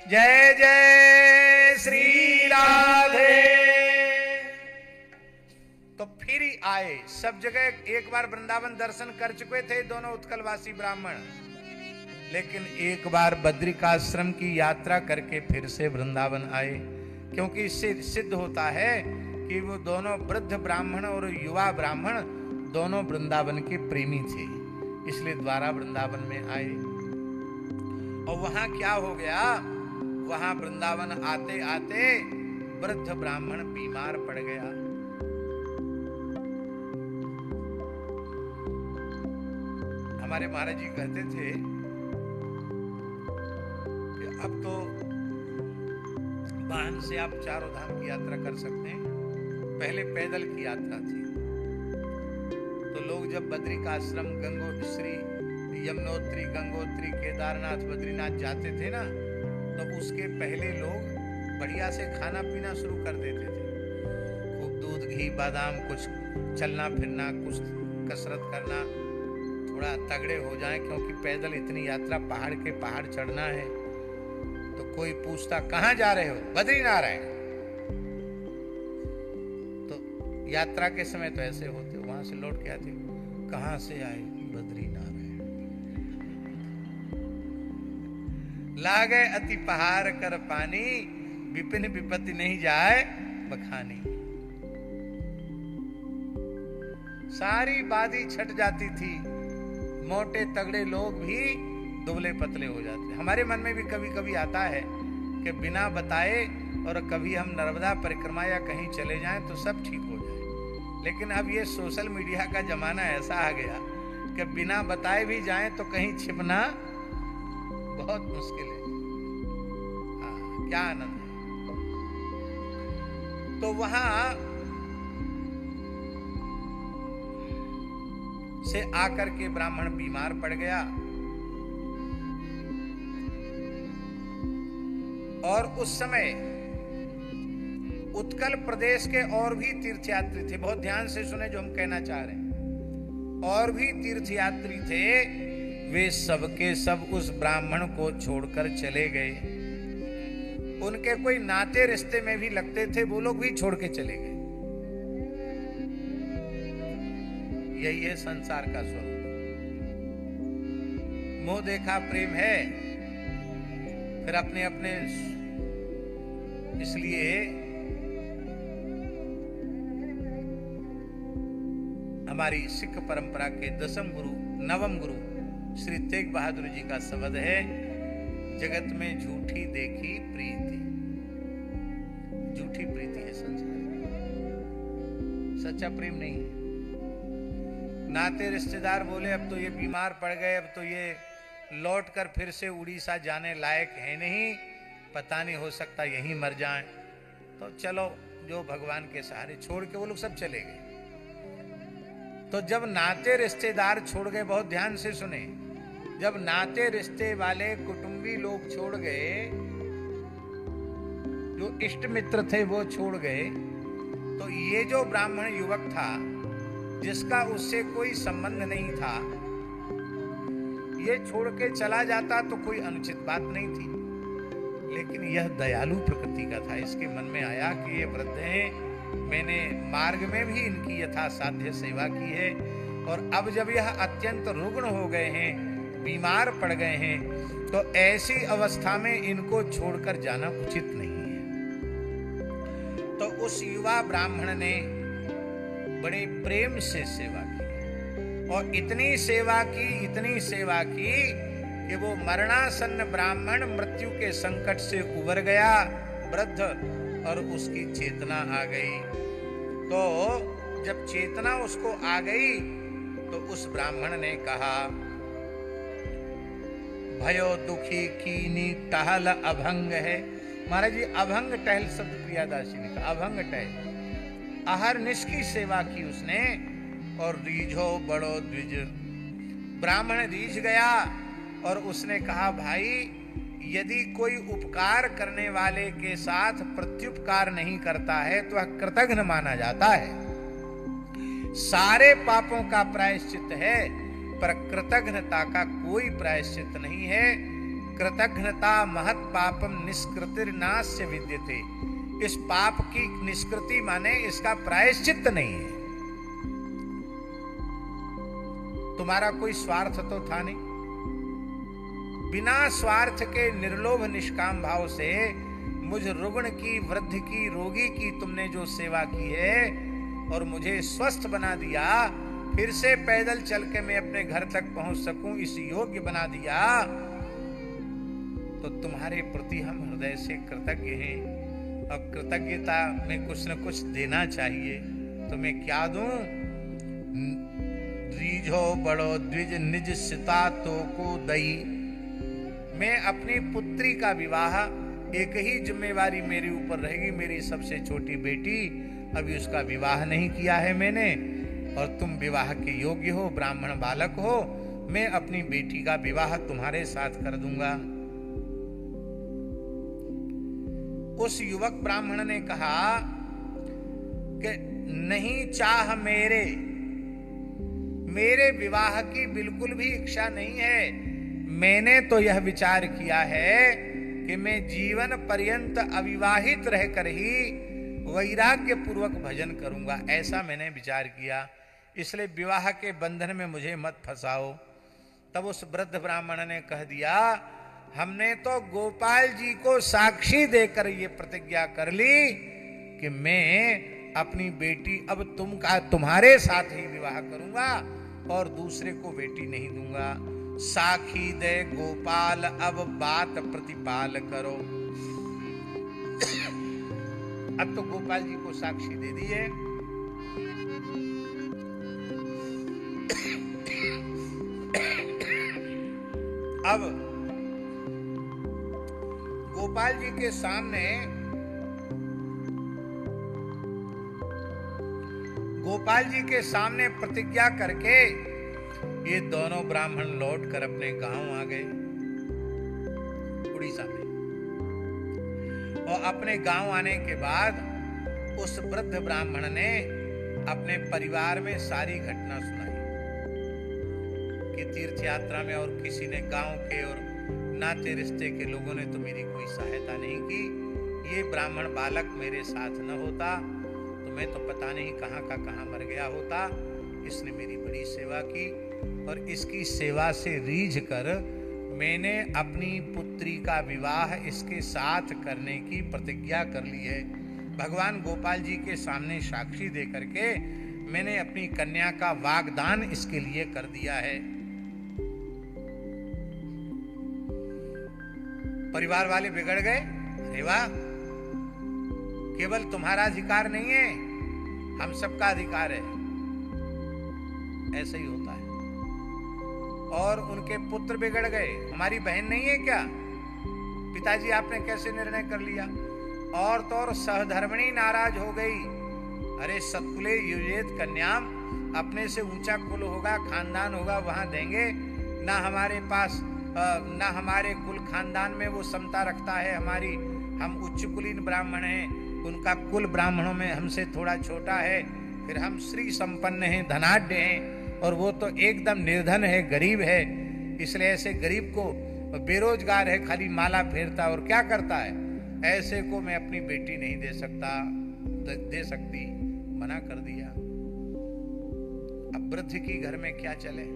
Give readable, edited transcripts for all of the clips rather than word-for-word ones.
जय जय श्री राधे। तो फिर ही आए, सब जगह एक बार वृंदावन दर्शन कर चुके थे दोनों उत्कलवासी ब्राह्मण, लेकिन एक बार बद्रिकाश्रम की यात्रा करके फिर से वृंदावन आए, क्योंकि इससे सिद्ध होता है कि वो दोनों वृद्ध ब्राह्मण और युवा ब्राह्मण दोनों वृंदावन के प्रेमी थे, इसलिए द्वारा वृंदावन में आए। और वहां क्या हो गया, वहां वृंदावन आते आते वृद्ध ब्राह्मण बीमार पड़ गया। हमारे महाराज जी कहते थे कि अब तो वाहन से आप चारों धाम की यात्रा कर सकते हैं, पहले पैदल की यात्रा थी। तो लोग जब बद्रिकाश्रम, गंगोत्री, यमुनोत्री, गंगोत्री, केदारनाथ, बद्रीनाथ जाते थे ना, तो उसके पहले लोग बढ़िया से खाना पीना शुरू कर देते थे, खूब दूध घी बादाम, कुछ चलना फिरना, कुछ कसरत करना, थोड़ा तगड़े हो जाएं, क्योंकि पैदल इतनी यात्रा पहाड़ के पहाड़ चढ़ना है। तो कोई पूछता कहाँ जा रहे हो, बद्रीनारायण। तो यात्रा के समय तो ऐसे होते, वहां से लौट के आते, कहां से आए, बद्रीनारायण। लागे अति पहाड़ कर पानी, विपिन विपत्ति नहीं जाए बखानी। सारी बादी छट जाती थी, मोटे तगड़े लोग भी दुबले पतले हो जाते। हमारे मन में भी कभी कभी आता है कि बिना बताए और कभी हम नर्मदा परिक्रमा या कहीं चले जाएं तो सब ठीक हो जाए, लेकिन अब ये सोशल मीडिया का जमाना ऐसा आ गया कि बिना बताए भी जाएं तो कहीं छिपना बहुत मुश्किल है। हाँ, क्या आनंद है। तो वहां से आकर के ब्राह्मण बीमार पड़ गया, और उस समय उत्कल प्रदेश के और भी तीर्थयात्री थे। बहुत ध्यान से सुने जो हम कहना चाह रहे हैं। और भी तीर्थयात्री थे, वे सबके सब उस ब्राह्मण को छोड़कर चले गए। उनके कोई नाते रिश्ते में भी लगते थे, वो लोग भी छोड़ के चले गए। यही है संसार का स्वरूप। मोह देखा प्रेम है, फिर अपने अपने। इसलिए हमारी सिख परंपरा के दसम गुरु, नवम गुरु श्री तेग बहादुर जी का शब्द है, जगत में झूठी देखी प्रीति। झूठी प्रीति है संसार में, सच्चा प्रेम नहीं है। नाते रिश्तेदार बोले अब तो ये बीमार पड़ गए, अब तो ये लौट कर फिर से उड़ीसा जाने लायक है नहीं, पता नहीं हो सकता यहीं मर जाएं, तो चलो जो भगवान के सहारे, छोड़ के वो लोग सब चले गए। तो जब नाते रिश्तेदार छोड़ गए, बहुत ध्यान से सुने, जब नाते रिश्ते वाले कुटुंबी लोग छोड़ गए, जो इष्ट मित्र थे वो छोड़ गए, तो ये जो ब्राह्मण युवक था जिसका उससे कोई संबंध नहीं था, ये छोड़ के चला जाता तो कोई अनुचित बात नहीं थी, लेकिन यह दयालु प्रकृति का था। इसके मन में आया कि ये वृद्ध हैं, मैंने मार्ग में भी इनकी यथासाध्य सेवा की है, और अब जब यह अत्यंत रुग्ण हो गए हैं, बीमार पड़ गए हैं, तो ऐसी अवस्था में इनको छोड़कर जाना उचित नहीं है। तो उस युवा ब्राह्मण ने बड़े प्रेम से सेवा की, और इतनी सेवा की कि वो मरणासन्न ब्राह्मण मृत्यु के संकट से उबर गया, वृद्ध, और उसकी चेतना आ गई। तो जब चेतना उसको आ गई तो उस ब्राह्मण ने कहा, भयो दुखी कीनी टहल अभंग है। महाराज जी, अभंग टहल शब्द प्रियादासी ने कहा, अभंग टहल। अहरनिश की सेवा की उसने, और रीझो बड़ो द्विज। ब्राह्मण रीझ गया और उसने कहा, भाई यदि कोई उपकार करने वाले के साथ प्रत्युपकार नहीं करता है तो वह कृतघ्न माना जाता है। सारे पापों का प्रायश्चित है, पर कृतघ्नता का कोई प्रायश्चित नहीं है। कृतघ्नता महत् पापम निष्कृतिर्नास्य विद्यते। इस पाप की निष्कृति माने इसका प्रायश्चित नहीं है। तुम्हारा कोई स्वार्थ तो था नहीं, बिना स्वार्थ के निर्लोभ निष्काम भाव से मुझ रुग्ण की, वृद्ध की, रोगी की तुमने जो सेवा की है और मुझे स्वस्थ बना दिया, फिर से पैदल चल के मैं अपने घर तक पहुंच सकूं इस योग्य बना दिया, तो तुम्हारे प्रति हम हृदय से कृतज्ञ हैं। अब कृतज्ञता में कुछ न कुछ देना चाहिए, तो मैं क्या दूं? द्विजो बड़ो द्विज निज सिता तो को दई। मैं अपनी पुत्री का विवाह, एक ही जिम्मेवारी मेरे ऊपर रहेगी, मेरी सबसे छोटी बेटी, अभी उसका विवाह नहीं किया है मैंने, और तुम विवाह के योग्य हो, ब्राह्मण बालक हो, मैं अपनी बेटी का विवाह तुम्हारे साथ कर दूंगा। उस युवक ब्राह्मण ने कहा कि नहीं, चाह मेरे विवाह की बिल्कुल भी इच्छा नहीं है। मैंने तो यह विचार किया है कि मैं जीवन पर्यंत अविवाहित रहकर ही वैराग्य पूर्वक भजन करूंगा, ऐसा मैंने विचार किया, इसलिए विवाह के बंधन में मुझे मत फंसाओ। तब उस वृद्ध ब्राह्मण ने कह दिया, हमने तो गोपाल जी को साक्षी देकर ये प्रतिज्ञा कर ली कि मैं अपनी बेटी अब तुम्हारे साथ ही विवाह करूंगा और दूसरे को बेटी नहीं दूंगा। साखी दे गोपाल अब बात प्रतिपाल करो। अब तो गोपाल जी को साक्षी दे दी है। अब गोपाल जी के सामने प्रतिज्ञा करके ये दोनों ब्राह्मण लौटकर अपने गांव आ गए उड़ीसा में। और अपने गांव आने के बाद उस वृद्ध ब्राह्मण ने अपने परिवार में सारी घटना सुनाई कि तीर्थ यात्रा में और किसी ने, गांव के और नाते रिश्ते के लोगों ने तो मेरी कोई सहायता नहीं की। ये ब्राह्मण बालक मेरे साथ न होता तो मैं तो पता नहीं कहाँ का कहाँ मर गया होता। इसने मेरी बड़ी सेवा की और इसकी सेवा से रीझ कर मैंने अपनी पुत्री का विवाह इसके साथ करने की प्रतिज्ञा कर ली है। भगवान गोपाल जी के सामने साक्षी दे करके मैंने अपनी कन्या का वागदान इसके लिए कर दिया है। परिवार वाले बिगड़ गए। अरे वाह, केवल तुम्हारा अधिकार नहीं है, हम सबका अधिकार है। ऐसा ही होता है। और उनके पुत्र बिगड़ गए। हमारी बहन नहीं है क्या? पिताजी आपने कैसे निर्णय कर लिया? और तो और सहधर्मिणी नाराज हो गई। अरे सत्कुले युजेत कन्याम, अपने से ऊंचा कुल होगा, खानदान होगा, वहां देंगे ना। हमारे पास ना हमारे कुल खानदान में वो समता रखता है। हम उच्च कुलीन ब्राह्मण हैं, उनका कुल ब्राह्मणों में हमसे थोड़ा छोटा है। फिर हम श्री संपन्न हैं, धनाढ्य हैं, और वो तो एकदम निर्धन है, गरीब है। इसलिए ऐसे गरीब को, बेरोजगार है, खाली माला फेरता और क्या करता है, ऐसे को मैं अपनी बेटी नहीं दे सकती, मना कर दिया। अब वृद्ध की घर में क्या चले?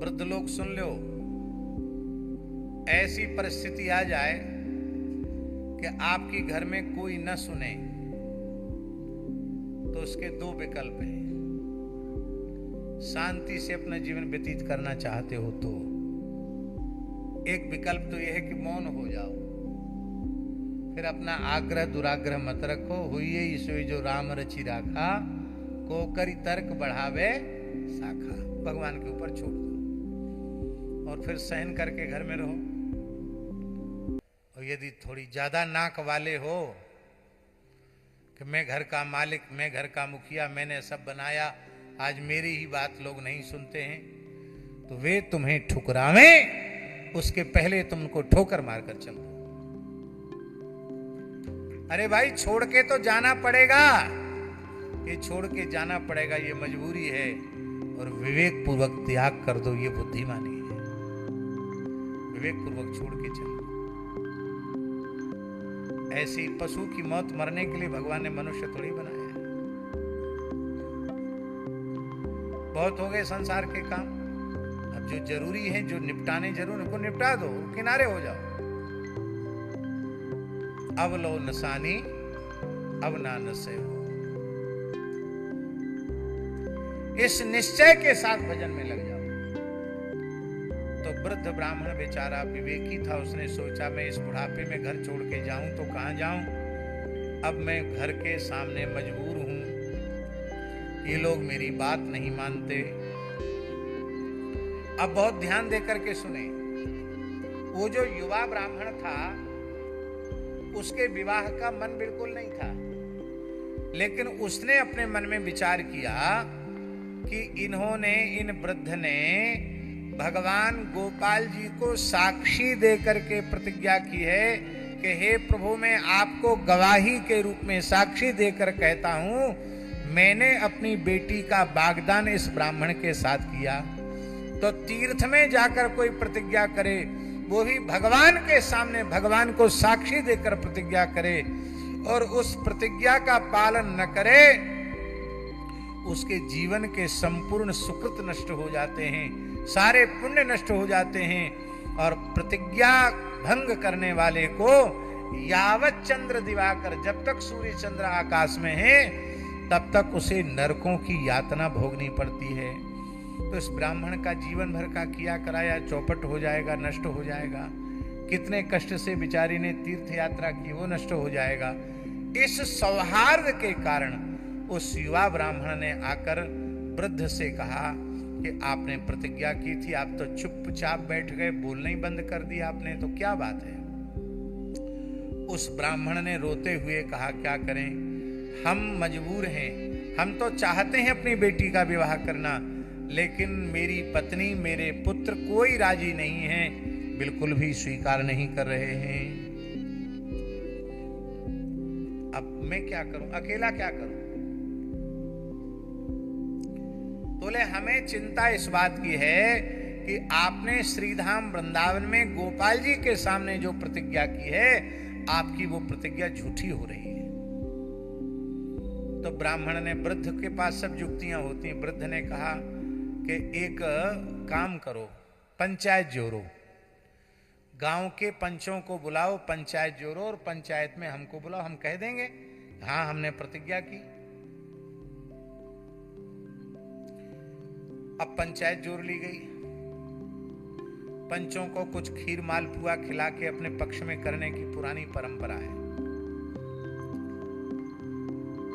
वृद्ध लोग सुन लो, ऐसी परिस्थिति आ जाए कि आपकी घर में कोई न सुने, तो उसके दो विकल्प हैं। शांति से अपना जीवन व्यतीत करना चाहते हो तो एक विकल्प तो यह है कि मौन हो जाओ, फिर अपना आग्रह दुराग्रह मत रखो। हुई ईश्वरी जो राम रचि राखा, को करी तर्क बढ़ावे शाखा। भगवान के ऊपर छोड़ दो और फिर सहन करके घर में रहो। और यदि थोड़ी ज्यादा नाक वाले हो कि मैं घर का मालिक, मैं घर का मुखिया, मैंने सब बनाया, आज मेरी ही बात लोग नहीं सुनते हैं, तो वे तुम्हें ठुकरावें, उसके पहले तुमको ठोकर मारकर चल दो। अरे भाई, छोड़ के तो जाना पड़ेगा, ये छोड़ के जाना पड़ेगा, ये मजबूरी है। और विवेक पूर्वक त्याग कर दो, ये बुद्धिमानी है। विवेक पूर्वक छोड़ के चल। ऐसी पशु की मौत मरने के लिए भगवान ने मनुष्य थोड़ी बनाया है। बहुत हो गए संसार के काम, अब जो जरूरी है, जो निपटाने जरूर, उनको निपटा दो, किनारे हो जाओ। अब लो नसानी अब ना नसे हो, इस निश्चय के साथ भजन में लग जाओ। तो वृद्ध ब्राह्मण बेचारा विवेकी था, उसने सोचा मैं इस बुढ़ापे में घर छोड़ के जाऊं तो कहां जाऊं, अब मैं घर के सामने मजबूर हूं, ये लोग मेरी बात नहीं मानते। अब बहुत ध्यान देकर के सुने, वो जो युवा ब्राह्मण था उसके विवाह का मन बिल्कुल नहीं था, लेकिन उसने अपने मन में विचार किया कि इन्होंने, इन वृद्ध ने भगवान गोपाल जी को साक्षी देकर के प्रतिज्ञा की है कि हे प्रभु, मैं आपको गवाही के रूप में साक्षी देकर कहता हूं, मैंने अपनी बेटी का वाग्दान इस ब्राह्मण के साथ किया। तो तीर्थ में जाकर कोई प्रतिज्ञा करे, वो भी भगवान के सामने भगवान को साक्षी देकर प्रतिज्ञा करे, और उस प्रतिज्ञा का पालन न करे, उसके जीवन के संपूर्ण सुकृत नष्ट हो जाते हैं, सारे पुण्य नष्ट हो जाते हैं। और प्रतिज्ञा भंग करने वाले को यावत चंद्र दिवाकर, जब तक सूर्य चंद्र आकाश में है तब तक उसे नरकों की यातना भोगनी पड़ती है। तो इस ब्राह्मण का जीवन भर का किया कराया चौपट हो जाएगा, नष्ट हो जाएगा। कितने कष्ट से बेचारी ने तीर्थ यात्रा की, वो नष्ट हो जाएगा। इस सौहार्द के कारण उस युवा ब्राह्मण ने आकर वृद्ध से कहा कि आपने प्रतिज्ञा की थी, आप तो चुपचाप बैठ गए, बोलना ही बंद कर दिया आपने, तो क्या बात है। उस ब्राह्मण ने रोते हुए कहा, क्या करें, हम मजबूर हैं, हम तो चाहते हैं अपनी बेटी का विवाह करना, लेकिन मेरी पत्नी, मेरे पुत्र कोई राजी नहीं है, बिल्कुल भी स्वीकार नहीं कर रहे हैं। अब मैं क्या करूं, अकेला क्या करूं। बोले हमें चिंता इस बात की है कि आपने श्रीधाम वृंदावन में गोपाल जी के सामने जो प्रतिज्ञा की है, आपकी वो प्रतिज्ञा झूठी हो रही है। तो ब्राह्मण ने, वृद्ध के पास सब युक्तियां होती हैं, वृद्ध ने कहा कि एक काम करो, पंचायत जोड़ो, गांव के पंचों को बुलाओ, पंचायत जोड़ो, और पंचायत में हमको बुलाओ, हम कह देंगे हाँ हमने प्रतिज्ञा की। अब पंचायत जोड़ ली गई, पंचों को कुछ खीर मालपुआ खिला के अपने पक्ष में करने की पुरानी परंपरा है।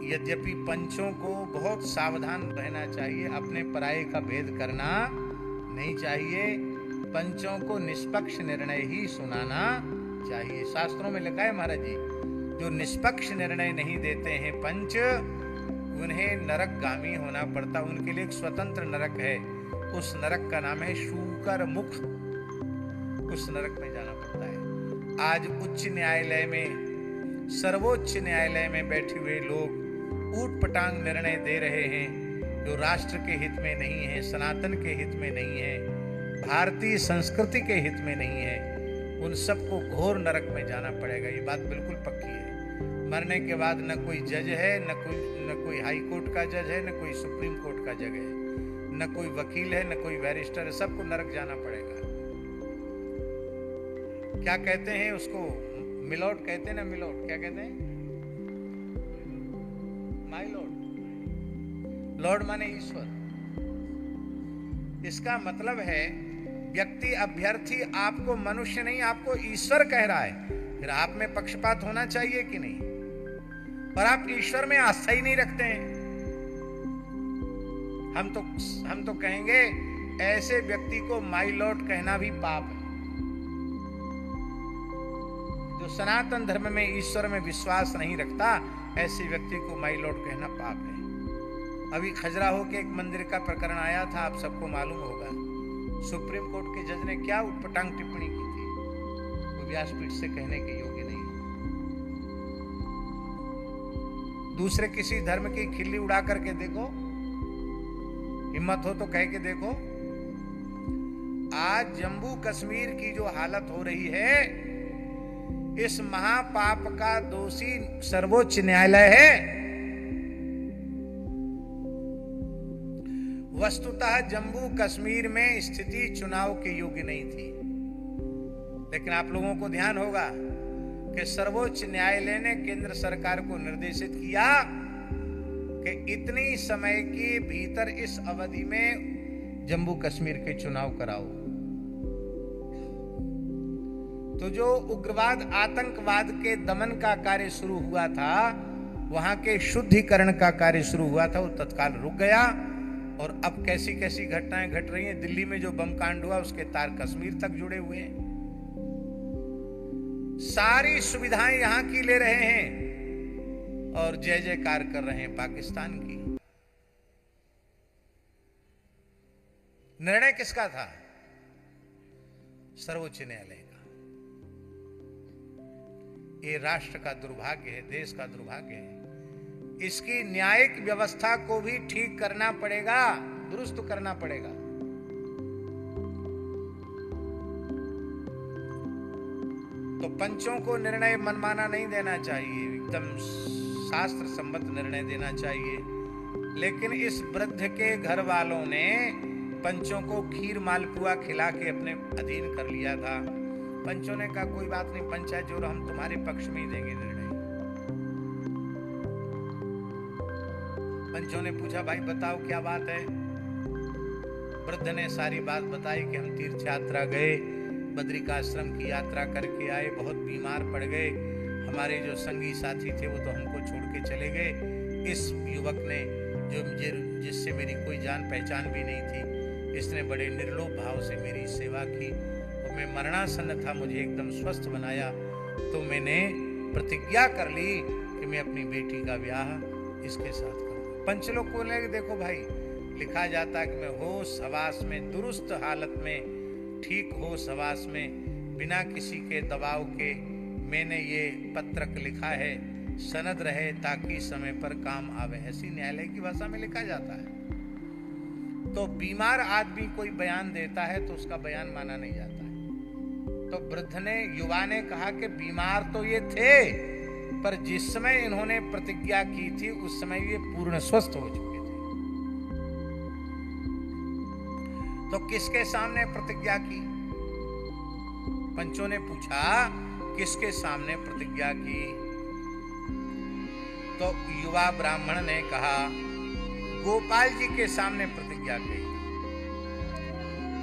यद्यपि पंचों को बहुत सावधान रहना चाहिए, अपने पराये का भेद करना नहीं चाहिए, पंचों को निष्पक्ष निर्णय ही सुनाना चाहिए। शास्त्रों में लिखा है महाराज जी, जो निष्पक्ष निर्णय नहीं देते हैं पंच, उन्हें नरकगामी होना पड़ता, उनके लिए एक स्वतंत्र नरक है, उस नरक का नाम है शूकर मुख, उस नरक में जाना पड़ता है। आज उच्च न्यायालय में, सर्वोच्च न्यायालय में बैठे हुए लोग ऊट पटांग निर्णय दे रहे हैं जो राष्ट्र के हित में नहीं है, सनातन के हित में नहीं है, भारतीय संस्कृति के हित में नहीं है, उन सबको घोर नरक में जाना पड़ेगा। ये बात बिल्कुल पक्की है। मरने के बाद न कोई जज है, न कोई हाई कोर्ट का जज है, न कोई सुप्रीम कोर्ट का जज है, न कोई वकील है, न कोई बैरिस्टर है, सबको नरक जाना पड़ेगा। क्या कहते हैं उसको, मिलोट कहते हैं ना, मिलोट क्या कहते हैं, माय लॉर्ड, लॉर्ड माने ईश्वर। इसका मतलब है व्यक्ति, अभ्यर्थी आपको मनुष्य नहीं, आपको ईश्वर कह रहा है, फिर आप में पक्षपात होना चाहिए कि नहीं। और आप ईश्वर में आस्था ही नहीं रखते हैं। हम तो कहेंगे ऐसे व्यक्ति को माय लॉर्ड कहना भी पाप है। जो सनातन धर्म में ईश्वर में विश्वास नहीं रखता, ऐसे व्यक्ति को माय लॉर्ड कहना पाप है। अभी खजुराहो के एक मंदिर का प्रकरण आया था, आप सबको मालूम होगा। सुप्रीम कोर्ट के जज ने क्या उटपटांग टिप्पणी की थी, वो व्यासपीठ से कहने के योग्य नहीं। दूसरे किसी धर्म की खिल्ली उड़ा करके देखो, हिम्मत हो तो कह के देखो। आज जम्मू कश्मीर की जो हालत हो रही है, इस महापाप का दोषी सर्वोच्च न्यायालय है। वस्तुतः जम्मू कश्मीर में स्थिति चुनाव के योग्य नहीं थी, लेकिन आप लोगों को ध्यान होगा कि सर्वोच्च न्यायालय ने केंद्र सरकार को निर्देशित किया कि इतनी समय के भीतर इस अवधि में जम्मू कश्मीर के चुनाव कराओ। तो जो उग्रवाद आतंकवाद के दमन का कार्य शुरू हुआ था, वहां के शुद्धिकरण का कार्य शुरू हुआ था, वो तत्काल रुक गया। और अब कैसी कैसी घटनाएं घट रही हैं। दिल्ली में जो बम कांड हुआ उसके तार कश्मीर तक जुड़े हुए हैं। सारी सुविधाएं यहां की ले रहे हैं और जय जयकार कर रहे हैं पाकिस्तान की। निर्णय किसका था? सर्वोच्च न्यायालय का। ये राष्ट्र का दुर्भाग्य है, देश का दुर्भाग्य है। इसकी न्यायिक व्यवस्था को भी ठीक करना पड़ेगा, दुरुस्त करना पड़ेगा। तो पंचों को निर्णय मनमाना नहीं देना चाहिए, एकदम शास्त्र सम्मत निर्णय देना चाहिए। लेकिन इस वृद्ध के घर वालों ने पंचों को खीर मालपुआ खिला के अपने अधीन कर लिया था। पंचों ने कहा कोई बात नहीं, पंचायत जो हम तुम्हारे पक्ष में ही देंगे निर्णय। पंचों ने पूछा भाई बताओ क्या बात है। वृद्ध ने सारी बात बताई कि हम तीर्थ यात्रा गए, बद्रिकाश्रम की यात्रा करके आए, बहुत बीमार पड़ गए। हमारे जो संगी साथी थे वो तो हमको छोड़ के चले गए। इस युवक ने जिससे मेरी कोई जान पहचान भी नहीं थी, इसने बड़े निर्लोभ भाव से मेरी सेवा की और मैं मरणासन्न था, मुझे एकदम स्वस्थ बनाया। तो मैंने प्रतिज्ञा कर ली कि मैं अपनी बेटी का ब्याह इसके साथ करूँ। पंच लोग को लगे देखो भाई, लिखा जाता है कि मैं होश हवास में, दुरुस्त हालत में, ठीक होश हवास में, बिना किसी के दबाव के मैंने ये पत्रक लिखा है, सनद रहे ताकि समय पर काम आवे। ऐसी न्यायालय की भाषा में लिखा जाता है। तो बीमार आदमी कोई बयान देता है तो उसका बयान माना नहीं जाता है। तो वृद्ध ने, युवा ने कहा कि बीमार तो ये थे, पर जिस समय इन्होंने प्रतिज्ञा की थी उस समय ये पूर्ण स्वस्थ हो चुके थे। तो किसके सामने प्रतिज्ञा की? पंचों ने पूछा किसके सामने प्रतिज्ञा की? तो युवा ब्राह्मण ने कहा गोपाल जी के सामने प्रतिज्ञा की।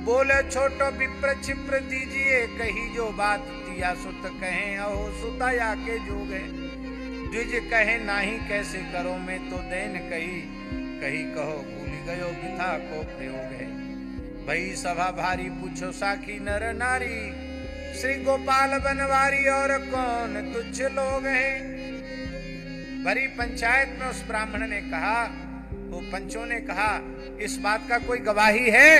बोले छोटो विप्र छिप्र दीजिए, कही जो बात दिया सुत कहें, अहो सुताया के जोगे। द्विज कहे नाही कैसे करो, मैं तो देन कही, कही कहो भूल गयो बिथा को प्रयोग है। भई सभा भारी पूछो साखी नर नारी, श्री गोपाल बनवारी और कौन तुच्छ लोग हैं। भरी पंचायत में उस ब्राह्मण ने कहा, वो पंचों ने कहा इस बात का कोई गवाही है?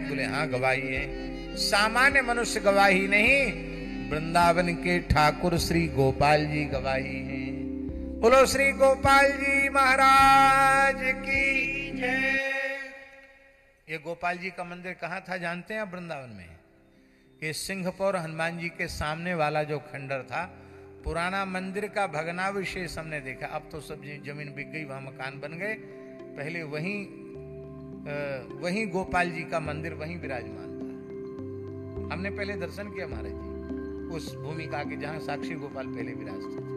बोले हाँ गवाही है। सामान्य मनुष्य गवाही नहीं, वृंदावन के ठाकुर श्री गोपाल जी गवाही हैं। बोलो श्री गोपाल जी महाराज की जय। ये गोपाल जी का मंदिर कहाँ था जानते हैं आप? वृंदावन में। कि सिंहपुर हनुमान जी के सामने वाला जो खंडर था, पुराना मंदिर का भग्नावशेष हमने देखा। अब तो सब जमीन बिक गई, वहां मकान बन गए। पहले वहीं गोपाल जी का मंदिर वहीं विराजमान था। हमने पहले दर्शन किया महाराज जी उस भूमिका के जहां साक्षी गोपाल पहले विराजते थे,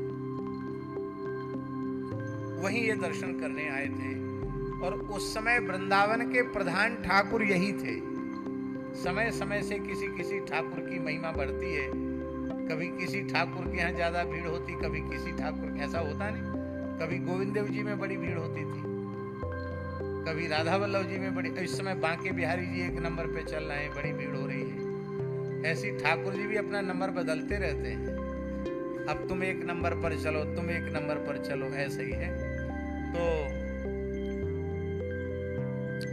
वहीं ये दर्शन करने आए थे। और उस समय वृंदावन के प्रधान ठाकुर यही थे। समय समय से किसी ठाकुर की महिमा बढ़ती है, कभी किसी ठाकुर के यहाँ ज्यादा भीड़ होती, कभी किसी ठाकुर, ऐसा होता नहीं। कभी गोविंद देव जी में बड़ी भीड़ होती थी, कभी राधा वल्लभ जी में बड़ी। इस समय बांके बिहारी जी एक नंबर पे चल रहे हैं, बड़ी भीड़ हो रही है। ऐसी ठाकुर जी भी अपना नंबर बदलते रहते हैं। अब तुम एक नंबर पर चलो, तुम एक नंबर पर चलो, ऐसे ही है। तो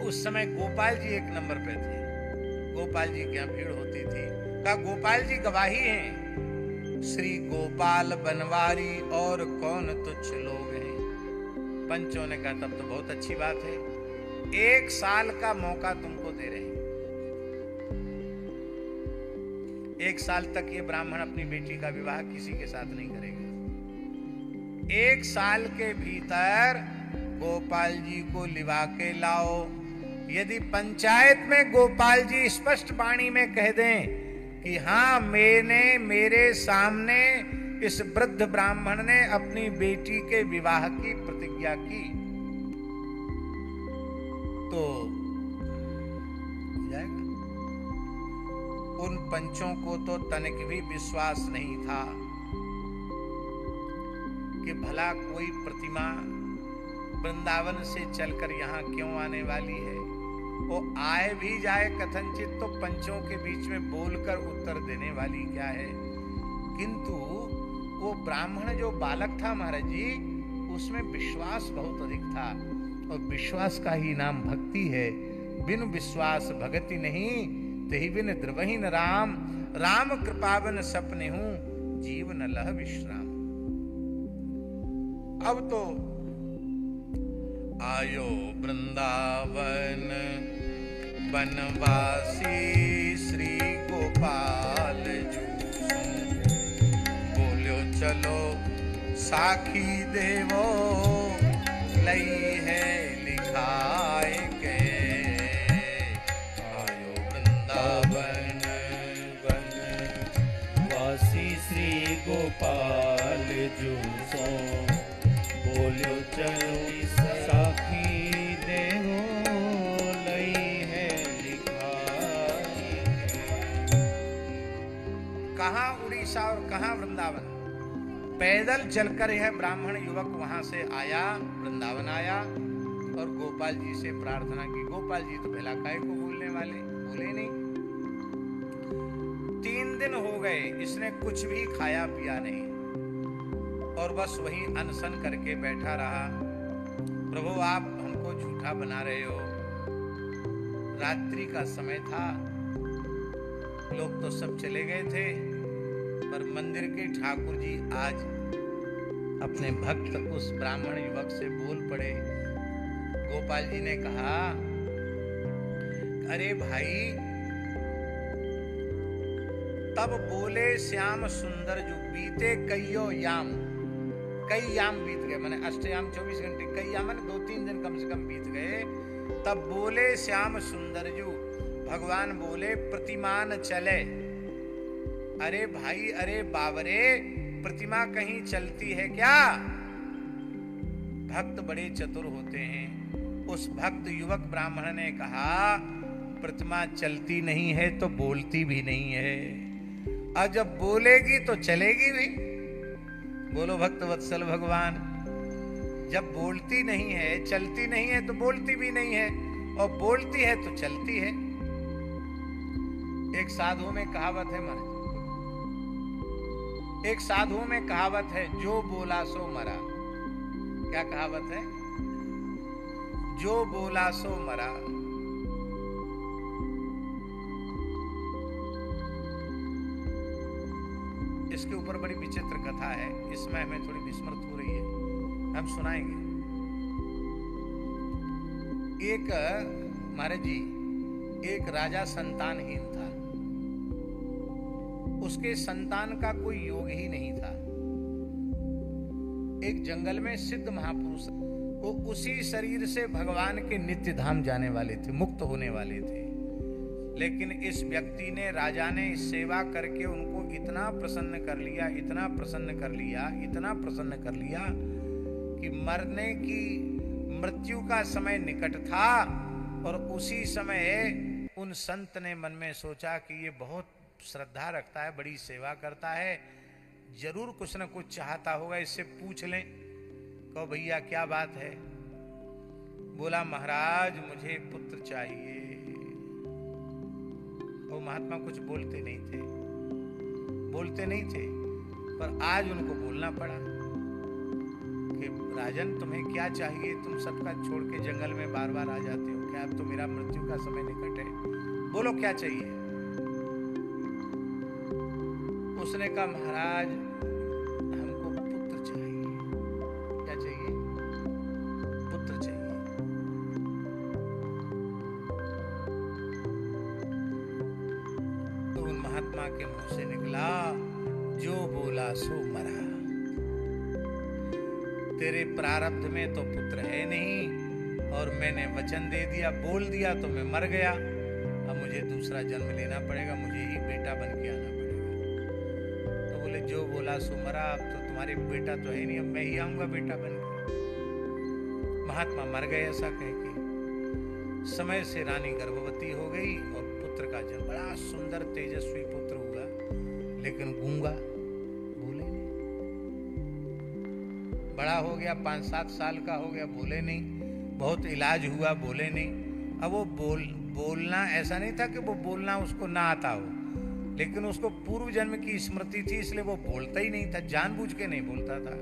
उस समय गोपाल जी एक नंबर पे थे। गोपाल जी के यहाँ भीड़ होती थी। कहा गोपाल जी गवाही हैं, श्री गोपाल बनवारी और कौन तुच्छ लोग हैं। पंचों ने कहा तब तो बहुत अच्छी बात है, 1 साल का मौका तुमको दे रहे हैं। 1 साल तक ये ब्राह्मण अपनी बेटी का विवाह किसी के साथ नहीं करेगा। 1 साल के भीतर गोपाल जी को लिवा के लाओ। यदि पंचायत में गोपाल जी स्पष्ट वाणी में कह दें कि हाँ, मेरे सामने इस वृद्ध ब्राह्मण ने अपनी बेटी के विवाह की प्रतिज्ञा की, तो जाएगा। उन पंचों को तो तनिक भी विश्वास नहीं था कि भला कोई प्रतिमा वृंदावन से चलकर यहां क्यों आने वाली है। वो आए भी जाए कथनचित तो पंचों के बीच में बोलकर उत्तर देने वाली क्या है। किंतु वो ब्राह्मण जो बालक था महाराज जी, उसमें विश्वास बहुत अधिक था, और विश्वास का ही नाम भक्ति है। बिन विश्वास भगति नहीं, तेहि बिन द्रवहीन राम। राम कृपावन सपने हूं, जीव न लह विश्राम। अब तो आयो वृंदावन बनवासी श्री गोपाल जू। बोलो चलो साखी देवो, लई है लिखाए के। आयो वृंदावन बनवासी श्री गोपाल जू। बोलो चलो साखी देवो, लई है लिखाई। कहाँ उड़ीसा और कहाँ वृंदावन। पैदल चलकर यह ब्राह्मण युवक वहां से आया, वृंदावन आया और गोपाल जी से प्रार्थना की। गोपाल जी तो भला काय को बोलने वाले, बोले नहीं। 3 दिन हो गए, इसने कुछ भी खाया पिया नहीं और बस वहीं अनशन करके बैठा रहा। प्रभु, आप हमको झूठा बना रहे हो। रात्रि का समय था, लोग तो सब चले गए थे, पर मंदिर के ठाकुर जी आज अपने भक्त उस ब्राह्मण युवक से बोल पड़े। गोपाल जी ने कहा, अरे भाई, तब बोले श्याम सुंदर जो बीते कईयो याम। कई याम बीत गए, माने अष्टयाम 24 घंटे, कई याम माने 2-3 दिन कम से कम बीत गए। तब बोले श्याम सुंदर जू, भगवान बोले प्रतिमान चले। अरे भाई, अरे बाबरे, प्रतिमा कहीं चलती है क्या? भक्त बड़े चतुर होते हैं। उस भक्त युवक ब्राह्मण ने कहा, प्रतिमा चलती नहीं है तो बोलती भी नहीं है, और जब बोलेगी तो चलेगी भी। बोलो भक्त वत्सल भगवान, जब बोलती नहीं है, चलती नहीं है तो बोलती भी नहीं है, और बोलती है तो चलती है। एक साधु में कहावत है महाराज, एक साधु में कहावत है, जो बोला सो मरा। क्या कहावत है? जो बोला सो मरा। इसके ऊपर बड़ी विचित्र कथा है, इसमें हमें थोड़ी विस्मृत हो रही है, हम सुनाएंगे। एक महाराज जी, एक राजा संतानहीन था। उसके संतान का कोई योग ही नहीं था। एक जंगल में सिद्ध महापुरुष, वो उसी शरीर से भगवान के नित्य धाम जाने वाले थे, मुक्त होने वाले थे। लेकिन इस व्यक्ति ने, राजा ने सेवा करके उनको इतना प्रसन्न कर लिया, इतना प्रसन्न कर लिया, इतना प्रसन्न कर लिया कि मरने की, मृत्यु का समय निकट था। और उसी समय उन संत ने मन में सोचा कि ये बहुत श्रद्धा रखता है, बड़ी सेवा करता है, जरूर कुछ न कुछ चाहता होगा, इससे पूछ लें। कहो भैया क्या बात है? बोला, महाराज मुझे पुत्र चाहिए। वो महात्मा कुछ बोलते नहीं थे, पर आज उनको बोलना पड़ा कि राजन तुम्हें क्या चाहिए? तुम सबका छोड़ के जंगल में बार बार आ जाते हो, क्या अब तो मेरा मृत्यु का समय निकट है, बोलो क्या चाहिए? उसने कहा, महाराज हमको पुत्र चाहिए। क्या चाहिए? पुत्र चाहिए। तो उन महात्मा के मुंह बोला सो मरा। तेरे प्रारब्ध में तो पुत्र है नहीं, और मैंने वचन दे दिया, बोल दिया तो मैं मर गया। अब मुझे दूसरा जन्म लेना पड़ेगा, मुझे ही बेटा बन के आना पड़ेगा। तो बोले जो बोला सो मरा, अब तो तुम्हारे बेटा तो है नहीं, अब मैं ही आऊंगा बेटा बन के। महात्मा मर गए ऐसा कह के। समय से रानी गर्भवती हो गई और पुत्र का जन्म, बड़ा सुंदर तेजस्वी पुत्र हुआ, लेकिन गूंगा, बोले नहीं। बड़ा हो गया, 5-7 साल का हो गया, बोले नहीं। बहुत इलाज हुआ, बोले नहीं। अब वो बोलना ऐसा नहीं था कि वो बोलना उसको ना आता हो, लेकिन उसको पूर्व जन्म की स्मृति थी, इसलिए वो बोलता ही नहीं था, जानबूझ के नहीं बोलता था।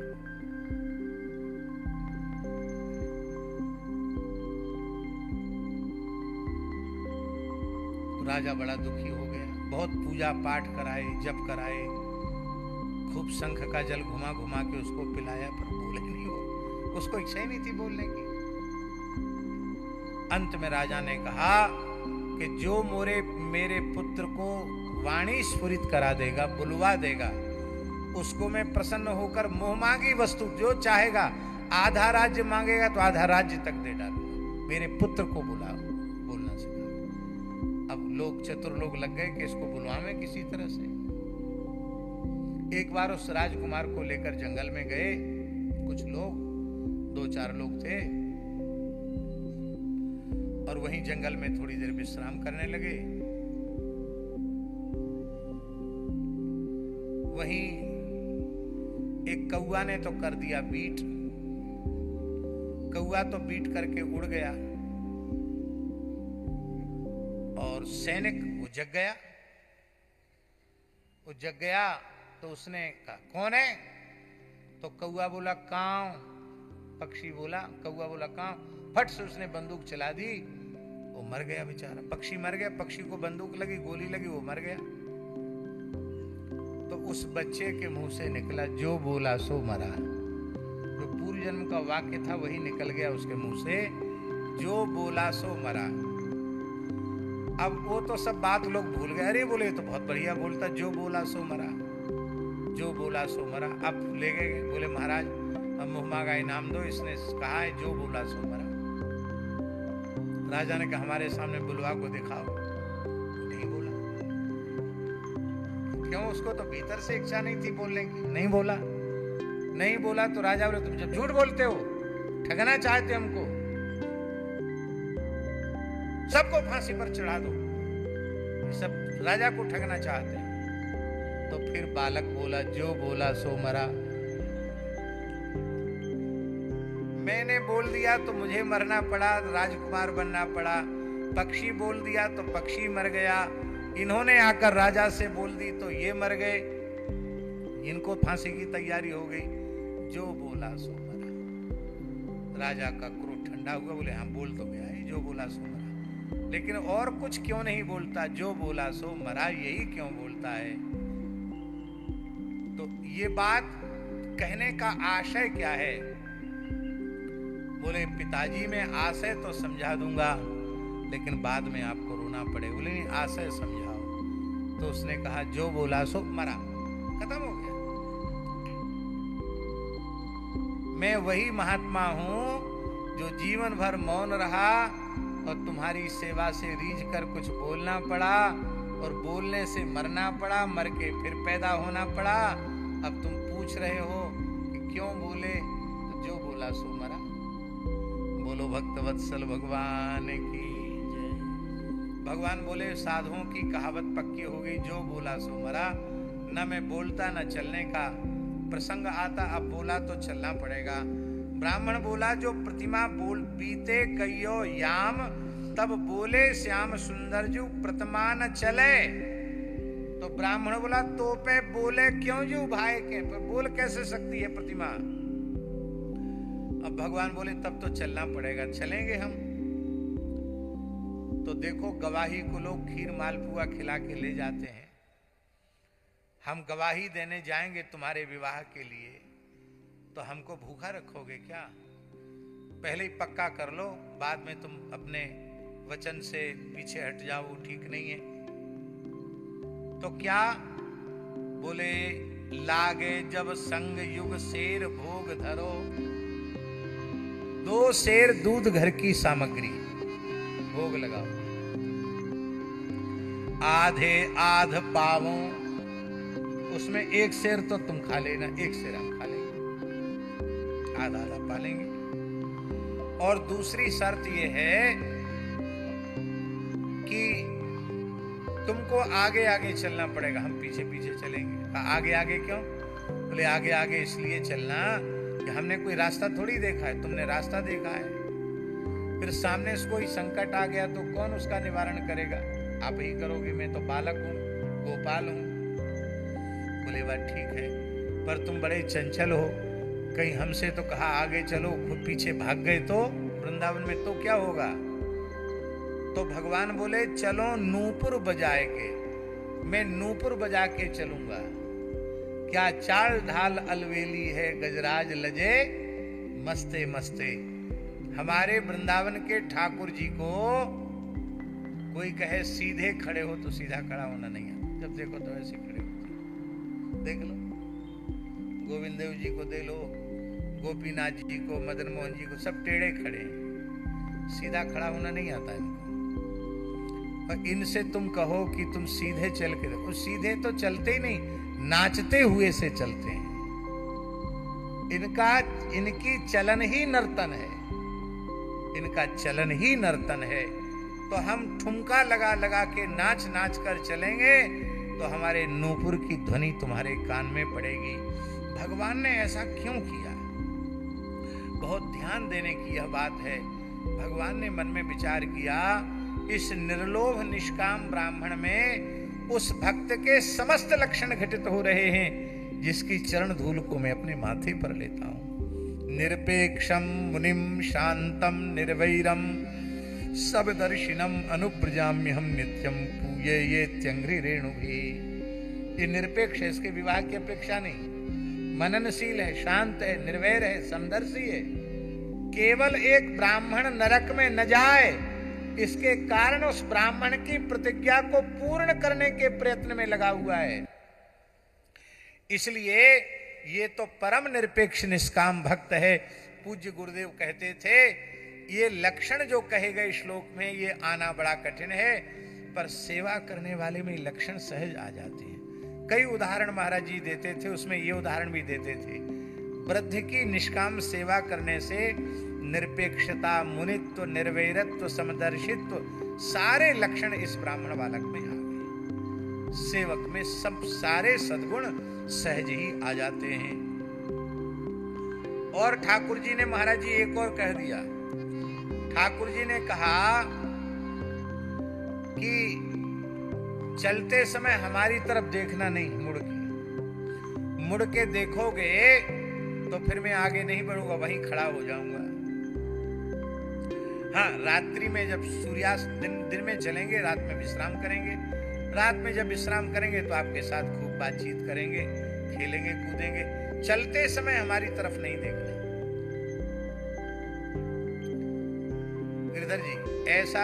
राजा बड़ा दुखी हो गया, बहुत पूजा पाठ कराए, जप कराए, खूब शंख का जल घुमा घुमा के उसको पिलाया, पर बोले नहीं वो, उसको इच्छा ही नहीं थी बोलने की। अंत में राजा ने कहा कि जो मेरे पुत्र को वाणी स्फुरित करा देगा, बुलवा देगा, उसको मैं प्रसन्न होकर मोह मांगी वस्तु जो चाहेगा, आधा राज्य मांगेगा तो आधा राज्य तक दे डालूंगा, मेरे पुत्र को बुलाओ, बोलना सिखा। अब लोग चतुर लोग लग गए कि इसको बुलवावें किसी तरह से। एक बार उस राजकुमार को लेकर जंगल में गए कुछ लोग, 2-4 लोग थे, और वहीं जंगल में थोड़ी देर विश्राम करने लगे। वहीं एक कौआ ने तो कर दिया बीट। कौआ तो बीट करके उड़ गया, और सैनिक वो जग गया। वो जग गया तो उसने कहा कौन है? तो कौआ बोला कांव। पक्षी बोला, कौआ बोला कांव। फट से उसने बंदूक चला दी, वो मर गया बेचारा। पक्षी मर गया, पक्षी को बंदूक लगी, गोली लगी, वो मर गया। तो उस बच्चे के मुंह से निकला जो बोला सो मरा। जो पूर्व जन्म का वाक्य था वही निकल गया उसके मुंह से, जो बोला सो मरा। अब वो तो सब बात लोग भूल गए, अरे बोले तो बहुत बढ़िया बोलता, जो बोला सो मरा, जो बोला सो मरा। अब ले गए, बोले महाराज अब मुहम्मा का इनाम दो, इसने कहा है जो बोला सो मरा। राजा ने कहा हमारे सामने बुलवा को दिखाओ। नहीं बोला। क्यों? उसको तो भीतर से इच्छा नहीं थी बोलने की, नहीं बोला। नहीं बोला तो राजा बोले तुम जब झूठ बोलते हो, ठगना चाहते हमको, सबको फांसी पर चढ़ा दो, ये सब राजा को ठगना चाहते हैं। तो फिर बालक बोला जो बोला सो मरा। मैंने बोल दिया तो मुझे मरना पड़ा, राजकुमार बनना पड़ा। पक्षी बोल दिया तो पक्षी मर गया। इन्होंने आकर राजा से बोल दी तो ये मर गए, इनको फांसी की तैयारी हो गई। जो बोला सो मरा। राजा का क्रोध ठंडा हुआ, बोले हाँ बोल तो गया है, जो बोला सो मरा, लेकिन और कुछ क्यों नहीं बोलता? जो बोला सो मरा यही क्यों बोलता है? तो ये बात कहने का आशय क्या है? बोले पिताजी मैं आशय तो समझा दूंगा, लेकिन बाद में आपको रोना पड़े। बोले नहीं आशय समझाओ। तो उसने कहा जो बोला सो मरा, खत्म हो गया। मैं वही महात्मा हूं जो जीवन भर मौन रहा और तुम्हारी सेवा से रीझ कर कुछ बोलना पड़ा, और बोलने से मरना पड़ा, मर के फिर पैदा होना पड़ा। अब तुम पूछ रहे हो कि क्यों बोले, तो जो बोला सो मरा। बोलो भक्तवत्सल भगवान की जय। भगवान बोले साधुओं की कहावत पक्की हो गई, जो बोला सो मरा। न मैं बोलता न चलने का प्रसंग आता, अब बोला तो चलना पड़ेगा। ब्राह्मण बोला जो प्रतिमा बोल बीते कहियो याम, तब बोले श्याम सुंदर जू प्रतिमा न चले। तो ब्राह्मण बोला तो पे बोले क्यों जू भाई के, बोल कैसे सकती है प्रतिमा? अब भगवान बोले तब तो चलना पड़ेगा, चलेंगे हम। तो देखो गवाही को लोग खीर मालपुआ खिला के ले जाते हैं, हम गवाही देने जाएंगे तुम्हारे विवाह के लिए, तो हमको भूखा रखोगे क्या? पहले ही पक्का कर लो, बाद में तुम अपने वचन से पीछे हट जाओ, ठीक नहीं है। तो क्या बोले लागे जब संग युग शेर भोग धरो। 2 शेर दूध घर की सामग्री भोग लगाओ। आधे आध पावों, उसमें 1 शेर तो तुम खा लेना, 1 शेर हम खा लेंगे, आधा आधा पालेंगे। और दूसरी शर्त यह है कि तुमको आगे आगे चलना पड़ेगा, हम पीछे पीछे चलेंगे। आगे आगे क्यों? बोले आगे आगे इसलिए चलना कि हमने कोई रास्ता थोड़ी देखा है, तुमने रास्ता देखा है। फिर सामने से कोई संकट आ गया तो कौन उसका निवारण करेगा? आप ही करोगे, मैं तो बालक हूं, गोपाल हूं। बोले बात ठीक है, पर तुम बड़े चंचल हो, कहीं हमसे तो कहा आगे चलो, खुद पीछे भाग गए तो वृंदावन में तो क्या होगा? तो भगवान बोले चलो नूपुर बजाए के, मैं नूपुर बजा के चलूंगा। क्या चाल ढाल अलवेली है, गजराज लजे मस्ते मस्ते। हमारे वृंदावन के ठाकुर जी को कोई कहे सीधे खड़े हो तो सीधा खड़ा होना नहीं है, जब देखो तो ऐसे खड़े होते। देख लो गोविंद देव जी को, दे लो गोपीनाथ जी को, मदन मोहन जी को, सब टेढ़े खड़े हैं, सीधा खड़ा होना नहीं आता इनको। और इनसे तुम कहो कि तुम सीधे चल के देखो, सीधे तो चलते ही नहीं, नाचते हुए से चलते हैं। इनकी चलन ही नर्तन है, इनका चलन ही नर्तन है। तो हम ठुमका लगा लगा के नाच नाच कर चलेंगे तो हमारे नूपुर की ध्वनि तुम्हारे कान में पड़ेगी। भगवान ने ऐसा क्यों किया? बहुत ध्यान देने की यह बात है। भगवान ने मन में विचार किया, इस निर्लोभ निष्काम ब्राह्मण में उस भक्त के समस्त लक्षण घटित हो रहे हैं जिसकी चरण धूल को मैं अपने माथे पर लेता हूं। निरपेक्षम मुनिम शांतम निर्वैरम सबदर्शिनम अनुप्रजाम्यहम नित्यम पूये ये त्यंग्री रेणु भी। ये निरपेक्ष है, इसके विवाह की अपेक्षा नहीं, मननशील है, शांत है, निर्वैर है, समदर्शी है। केवल एक ब्राह्मण नरक में न जाए इसके कारण उस ब्राह्मण की प्रतिज्ञा को पूर्ण करने के प्रयत्न में लगा हुआ है। इसलिए ये तो परम निरपेक्ष निष्काम भक्त है। पूज्य गुरुदेव कहते थे ये लक्षण जो कहे गए श्लोक में ये आना बड़ा कठिन है, पर सेवा करने वाले में लक्षण सहज आ जाते हैं। कई उदाहरण महाराज जी देते थे, उसमें ये उदाहरण भी देते थे। वृद्ध की निष्काम सेवा करने से निरपेक्षता, मुनित्व, निर्वैरत्व, समदर्शित्व सारे लक्षण इस ब्राह्मण बालक में आ गए। सेवक में सब सारे सद्गुण सहज ही आ जाते हैं। और ठाकुर जी ने महाराज जी एक और कह दिया। ठाकुर जी ने कहा कि चलते समय हमारी तरफ देखना नहीं, मुड़ के देखोगे तो फिर मैं आगे नहीं बढ़ूंगा, वहीं खड़ा हो जाऊंगा। हाँ, रात्रि में जब सूर्यास्त दिन में चलेंगे, रात में विश्राम करेंगे। रात में जब विश्राम करेंगे तो आपके साथ खूब बातचीत करेंगे, खेलेंगे, कूदेंगे। चलते समय हमारी तरफ नहीं देखना। गिरधर जी, ऐसा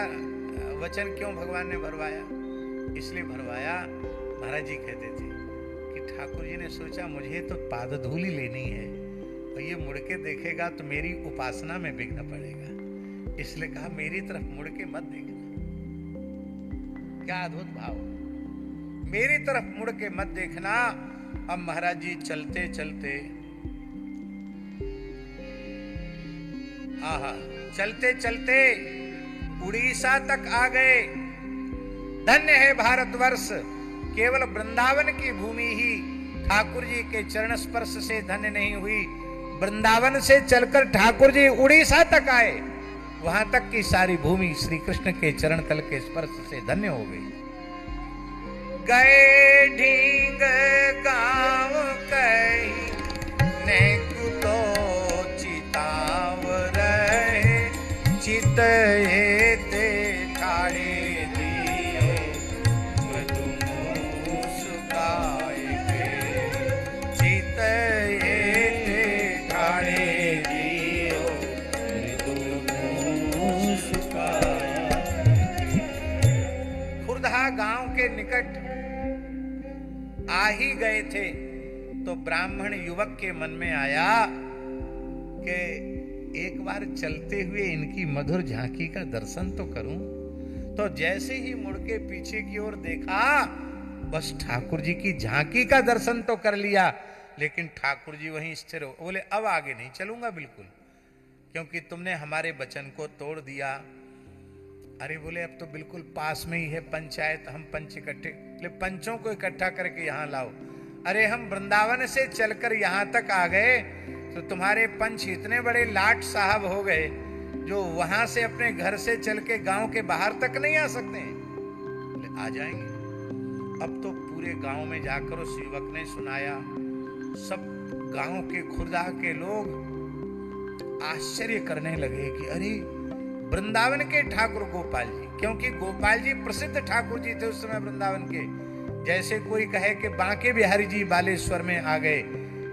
वचन क्यों भगवान ने भरवाया? इसलिए भरवाया, महाराज जी कहते थे कि ठाकुर जी ने सोचा मुझे तो पादधूलि लेनी है, और ये मुड़ के देखेगा तो मेरी उपासना में विघ्न पड़ेगा। इसलिए कहा मेरी तरफ मुड़ के मत देखना। क्या अद्भुत भाव! मेरी तरफ मुड़ के मत देखना। अब महाराज जी चलते चलते, आहा, चलते चलते उड़ीसा तक आ गए। धन्य है भारतवर्ष, केवल वृंदावन की भूमि ही ठाकुर जी के चरण स्पर्श से धन्य नहीं हुई। वृंदावन से चलकर ठाकुर जी उड़ीसा तक आए, वहां तक की सारी भूमि श्री कृष्ण के चरण तल के स्पर्श से धन्य हो गई। गए ढींग गांव कहीं ने कुतो चिताव रहे, चितए ते ठाड़े दियो मधु मुस्काए गे, चितए ते ठाड़े दियो मधु मुस्काए। खुर्दा गांव के निकट आ ही गए थे तो ब्राह्मण युवक के मन में आया कि एक बार चलते हुए इनकी मधुर झांकी का दर्शन तो करूं। तो जैसे ही मुड़ के पीछे की ओर देखा, बस ठाकुर जी की झांकी का दर्शन तो कर लिया, लेकिन ठाकुर जी वहीं स्थिर हो। बोले अब आगे नहीं चलूंगा बिल्कुल, क्योंकि तुमने हमारे वचन को तोड़ दिया। अरे बोले अब तो बिल्कुल पास में ही है पंचायत, हम पंच इकट्ठे, पंचों को इकट्ठा करके यहाँ लाओ। अरे हम वृंदावन से चलकर यहाँ तक आ गए तो तुम्हारे पंच इतने बड़े लाट साहब हो गए जो वहां से अपने घर से चल के गांव के बाहर तक नहीं आ सकते। आ जाएंगे। अब तो पूरे गांव में जाकर उस युवक ने सुनाया। सब गांव के खुर्दा के लोग आश्चर्य करने लगे कि अरे वृंदावन के ठाकुर गोपाल जी, क्योंकि गोपाल जी प्रसिद्ध ठाकुर जी थे उस समय वृंदावन के। जैसे कोई कहे कि बांके बिहारी जी बालेश्वर में आ गए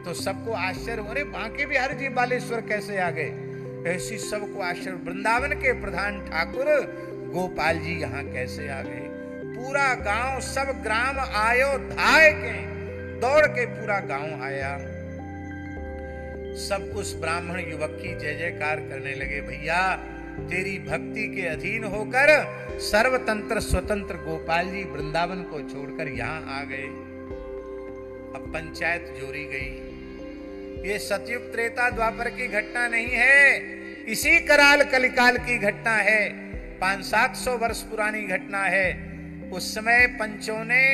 तो सबको आश्चर्य, अरे बांके बिहारी जी बालेश्वर कैसे आ गए, ऐसी सबको आश्चर्य। वृंदावन के प्रधान ठाकुर गोपाल जी यहाँ कैसे आ गए। पूरा गांव, सब ग्राम आयो धाय के, दौड़ के पूरा गांव आया। सब उस ब्राह्मण युवक की जय जयकार करने लगे। भैया तेरी भक्ति के अधीन होकर सर्वतंत्र स्वतंत्र गोपाल जी वृंदावन को छोड़कर यहाँ आ गए। अब पंचायत जोड़ी गई। ये सतयुग त्रेता द्वापर की घटना नहीं है, इसी कराल कलिकाल की घटना है। 500-700 वर्ष पुरानी घटना है। उस समय पंचों ने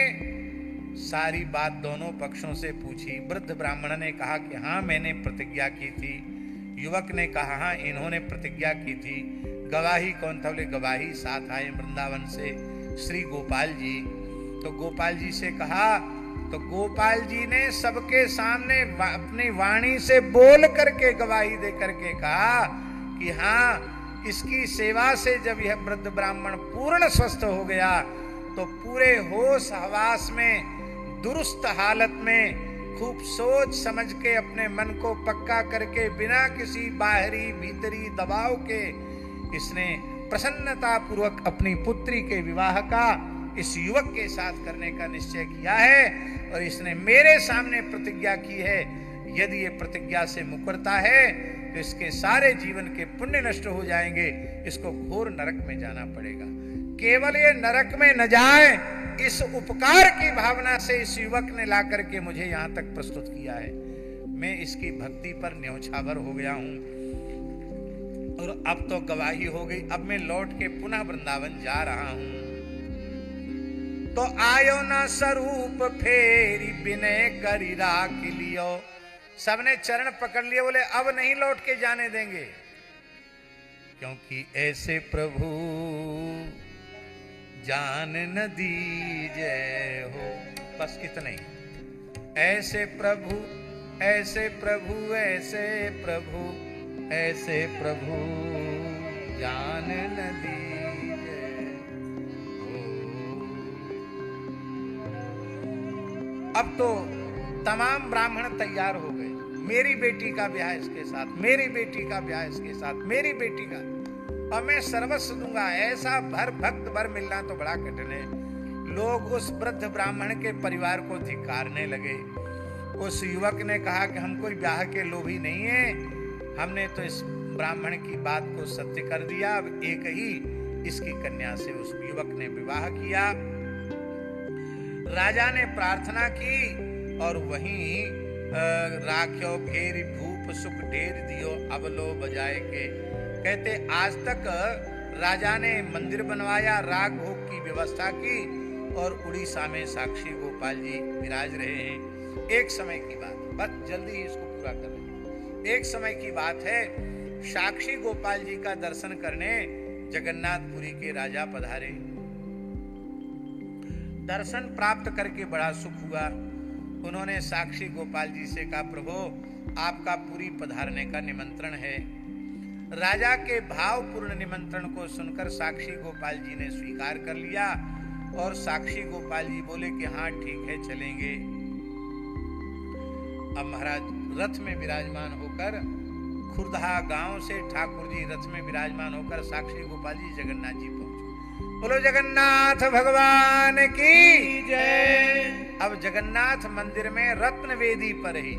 सारी बात दोनों पक्षों से पूछी। वृद्ध ब्राह्मण ने कहा कि हाँ मैंने प्रतिज्ञा की थी। युवक ने कहा हाँ इन्होंने प्रतिज्ञा की थी। गवाही कौन था? बोले गवाही साथ आए वृंदावन से श्री गोपाल जी। तो गोपाल जी से कहा, तो गोपाल जी ने सबके सामने अपनी वाणी से बोल करके गवाही दे करके कहा कि हाँ इसकी सेवा से जब यह वृद्ध ब्राह्मण पूर्ण स्वस्थ हो गया तो पूरे होश हवास में, दुरुस्त हालत में, खूब सोच समझ के अपने मन को पक्का करके बिना किसी बाहरी भीतरी दबाव के इसने प्रसन्नता पूर्वक अपनी पुत्री के विवाह का इस युवक के साथ करने का निश्चय किया है। और इसने मेरे सामने प्रतिज्ञा की है, यदि ये प्रतिज्ञा से मुकरता है तो इसके सारे जीवन के पुण्य नष्ट हो जाएंगे, इसको घोर नरक में जाना पड़ेगा। केवल ये नरक में न जाए, इस उपकार की भावना से इस युवक ने ला करके मुझे यहां तक प्रस्तुत किया है। मैं इसकी भक्ति पर न्यौछावर हो गया हूं और अब तो गवाही हो गई। अब मैं लौट के पुनः वृंदावन जा रहा हूं। तो आयो ना स्वरूप फेरी विनय करी राख लियो। सबने चरण पकड़ लिए, बोले अब नहीं लौट के जाने देंगे, क्योंकि ऐसे प्रभु जान न दीजे हो। बस इतना ही। ऐसे प्रभु, ऐसे प्रभु, ऐसे प्रभु, ऐसे प्रभु जान न दीजे हो। अब तो तमाम ब्राह्मण तैयार हो गए। मेरी बेटी का ब्याह इसके साथ, मेरी बेटी का ब्याह इसके साथ, मेरी बेटी का, और मैं सर्वस्व दूंगा। ऐसा भर भक्त भर मिलना तो बड़ा कठिन है। लोग उस वृद्ध ब्राह्मण के परिवार को धिक्कारने लगे। उस युवक ने कहा कि हम कोई ब्याह के लोभी नहीं है, हमने तो इस ब्राह्मण की बात को सत्य कर दिया। अब एक ही इसकी कन्या से उस युवक ने विवाह किया। राजा ने प्रार्थना की और वहीं राख्यो घेर भूप सुख ढेर दियो अब लो बजाए के। कहते आज तक राजा ने मंदिर बनवाया, राग भोग की व्यवस्था की और उड़ीसा में साक्षी गोपाल जी विराज रहे हैं। एक समय की बात, बस जल्दी ही इसको पूरा कर लें। एक समय की बात है, साक्षी गोपाल जी का दर्शन करने जगन्नाथपुरी के राजा पधारे। दर्शन प्राप्त करके बड़ा सुख हुआ। उन्होंने साक्षी गोपाल जी से कहा, प्रभु आपका पूरी पधारने का निमंत्रण है। राजा के भावपूर्ण निमंत्रण को सुनकर साक्षी गोपाल जी ने स्वीकार कर लिया और साक्षी गोपाल जी बोले कि हाँ ठीक है चलेंगे। अब महाराज रथ में विराजमान होकर, खुर्दा गांव से ठाकुर जी रथ में विराजमान होकर साक्षी गोपाल जी जगन्नाथ जी पहुंचे। बोलो जगन्नाथ भगवान की जय। अब जगन्नाथ मंदिर में रत्न वेदी पर ही